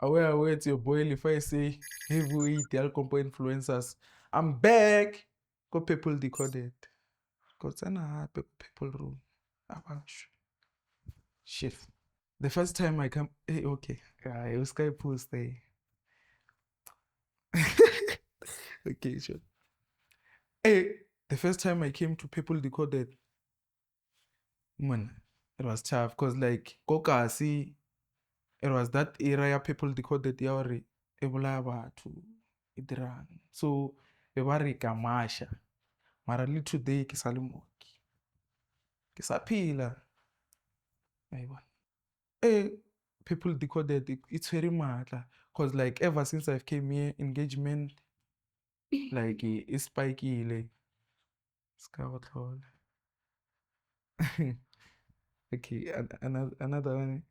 Aware it's your boy if I say heavyweight the Compo influencers. I'm back. Go people decoded. Cause I people room. Shift. The first time I come, hey, okay. I was Skype post there. Okay, sure. Hey, the first time I came to people decoded, man, it was tough because like Koka see it was that era people decoded yawari ebolaya batho idirang. So be ba re ka masha. Mara le today ke sa le moki. Ke sa phela. People decoded it's very matla because like ever since I've came here engagement like it's spikile. Okay, another one.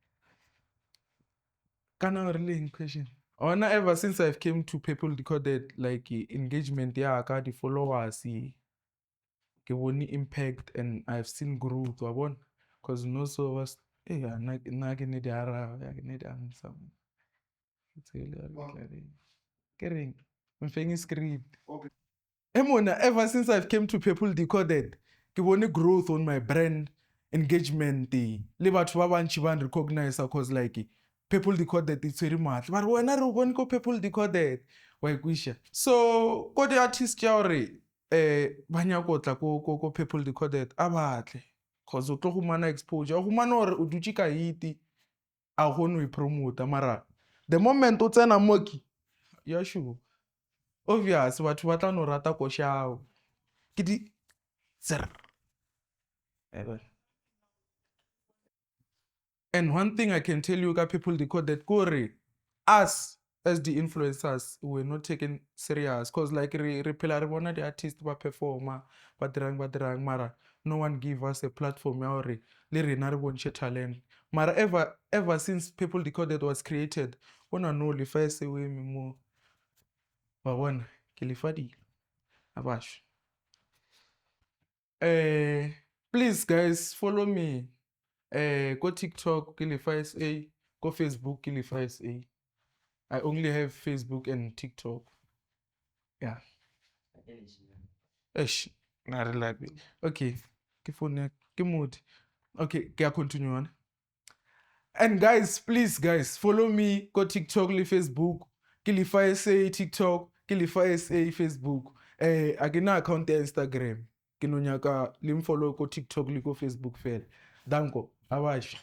Can I relate question? Oh, now ever since I've came to people decoded like engagement, yeah, I got the followers, give only impact, and I've seen growth. I want because no so was yeah, nag need ara, need some. It's really getting I'm script. Emona, ever since I've came to people decoded, give only growth on my brand engagement. Le batho ba bantši ba recognize because like people decoded it's very much. But when I want go people decoded, why kwisha. So go the artist jaore ba nya go tla ko people decoded abatle cause o tlo go mana exposure. O mana hore o dutse ka hiti a gone o promote mara. The moment o tsena moki, yeah sure. Obvious batho ba tla no rata ko shao. Ke di zer. And one thing I can tell you, people decoded Kore, us as the influencers, we're not taken serious. Cause like repeal one of the artists ba performer, badrang mara. No one give us a platform yaore. Liri naribonche talent. Mara ever since people decoded was created, wanna know if I say we more. But one kilifadi abash. Please guys follow me. Go TikTok, Kilify SA. Go Facebook, Kilify SA. I only have Facebook and TikTok. Yeah. Esh, not really. Okay. Ke mood. Okay, can I continue on? And guys, please, guys, follow me. Go TikTok, Facebook, Kilify SA, TikTok, Kilify SA, Facebook. I can account Instagram. Kinonyaka, lim follow ko TikTok, liko Facebook fail. Danko, awash.